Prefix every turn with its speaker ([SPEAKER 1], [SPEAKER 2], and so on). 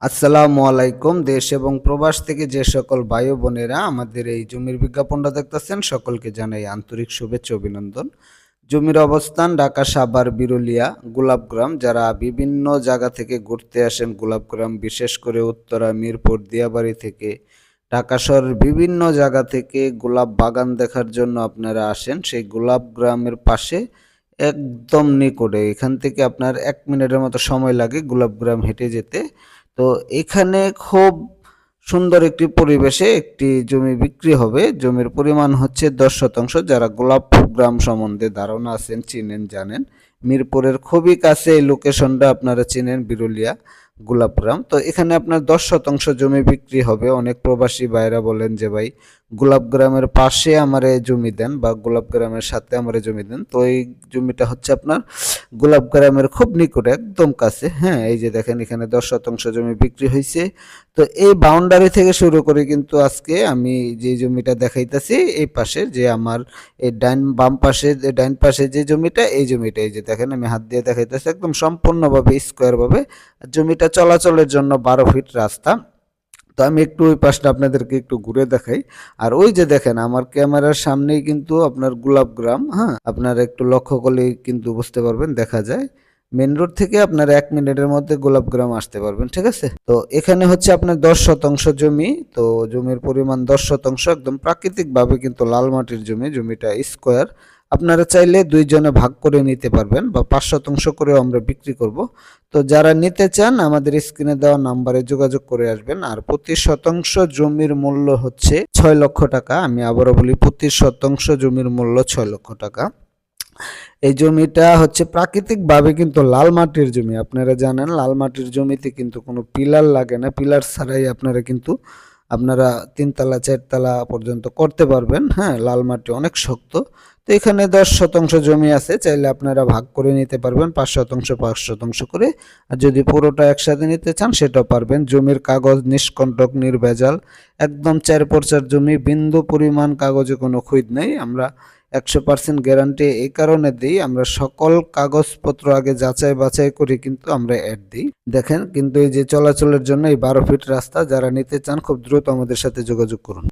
[SPEAKER 1] আসসালামু আলাইকুম। দেশ এবং প্রবাস থেকে যে সকল ভাই ও বোনেরা আমাদের এই জমির বিজ্ঞাপনটা দেখতেছেন, সকলকে জানাই আন্তরিক শুভেচ্ছা অভিনন্দন। জমির অবস্থান ঢাকা সাভার বিরুলিয়া গোলাপগ্রাম। যারা বিভিন্ন জায়গা থেকে ঘুরতে আসেন গোলাপগ্রাম, বিশেষ করে উত্তরা মিরপুর দিয়াবাড়ি থেকে ঢাকা শহরের বিভিন্ন জায়গা থেকে গোলাপ বাগান দেখার জন্য আপনারা আসেন, সেই গোলাপগ্রামের পাশে একদম নিকটে, এখান থেকে আপনার 1 মিনিটের মতো সময় লাগে গোলাপগ্রাম হেঁটে যেতে। তো এখানে খুব সুন্দর একটি পরিবেশে একটি জমি বিক্রি হবে। জমির পরিমাণ হচ্ছে 10 শতাংশ। যারা গোলাপ গ্রাম সম্বন্ধে ধারণা আছেন, চিনেন, জানেন, মিরপুরের খুবই কাছে এই লোকেশনটা আপনারা চিনেন, বিরুলিয়া গোলাপগ্রাম। তো এখানে আপনার 10 শতাংশ জমি বিক্রি হবে। অনেক প্রবাসী ভাইরা বলেন যে ভাই গোলাপগ্রামের পাশে আমারে জমি দেন বা গোলাপগ্রামের সাথে আমারে জমি দেন। তো এই জমিটা হচ্ছে আপনার গোলাপগ্রামের খুব নিকটে, একদম কাছে। হ্যাঁ, এই যে দেখেন এখানে 10 শতাংশ জমি বিক্রি হয়েছে। তো এই বাউন্ডারি থেকে শুরু করে কিন্তু আজকে আমি যে জমিটা দেখাইতেছি, এই পাশে যে আমার এই ডাইন পাশে যে জমিটা, এই জমিটা এই যে দেখেন আমি হাত দিয়ে দেখাইতেছি, একদম সম্পূর্ণভাবে স্কোয়ার ভাবে জমিটা চলাচলের জন্য 12 ফিট রাস্তা। তো আমি একটু ওই পাশটা আপনাদেরকে একটু ঘুরে দেখাই। আর ওই যে দেখেন আমার ক্যামেরার সামনেই কিন্তু আপনার গোলাপগ্রাম। হ্যাঁ, আপনারা একটু লক্ষ্য করলেই কিন্তু বুঝতে পারবেন, দেখা যায় মেন রোড থেকে আপনার 1 মিনিটের মধ্যে গোলাপগ্রাম আসতে পারবেন। ঠিক আছে, তো এখানে হচ্ছে আপনার 10 শতাংশ জমি। তো জমির পরিমাণ 10 শতাংশ, একদম প্রাকৃতিক ভাবে কিন্তু লাল মাটির জমি। জমিটা স্কোয়ার। আপনারা চাইলে দুইজনে ভাগ করে নিতে পারবেন বা 5 শতাংশ করেও আমরা বিক্রি করব। তো যারা নিতে চান আমাদের স্ক্রিনে দেওয়া নাম্বারে যোগাযোগ করে আসবেন। আর প্রতি শতাংশ জমির মূল্য হচ্ছে 6 লক্ষ টাকা। আমি আবারও বলি, প্রতি শতাংশ জমির মূল্য 6 লক্ষ টাকা। এই জমিটা হচ্ছে প্রাকৃতিকভাবে কিন্তু লাল মাটির জমি। আপনারা জানেন লাল মাটির জমিতে কিন্তু কোনো পিলার লাগে না। পিলার ছাড়াই আপনারা 3 তলা 4 তলা পর্যন্ত করতে পারবেন। হ্যাঁ, লাল মাটি অনেক শক্ত। তো এখানে 10 শতাংশ জমি আছে, চাইলে আপনারা ভাগ করে নিতে পারবেন 5 শতাংশ 5 শতাংশ করে। আর যদি পুরোটা একসাথে নিতে চান সেটাও পারবেন। জমির কাগজ নিষ্কণ্টক, নির্ভেজাল, একদম 4/4 জমি, বিন্দু পরিমাণ কাগজে কোনো খুঁত নেই। আমরা 100% গ্যারান্টি এই কারণে দিই, আমরা সকল কাগজপত্র আগে যাচাই বাছাই করি কিন্তু আমরা অ্যাড দিই। দেখেন কিন্তু এই যে চলাচলের জন্য এই 12 ফিট রাস্তা। যারা নিতে চান খুব দ্রুত আমাদের সাথে যোগাযোগ করুন।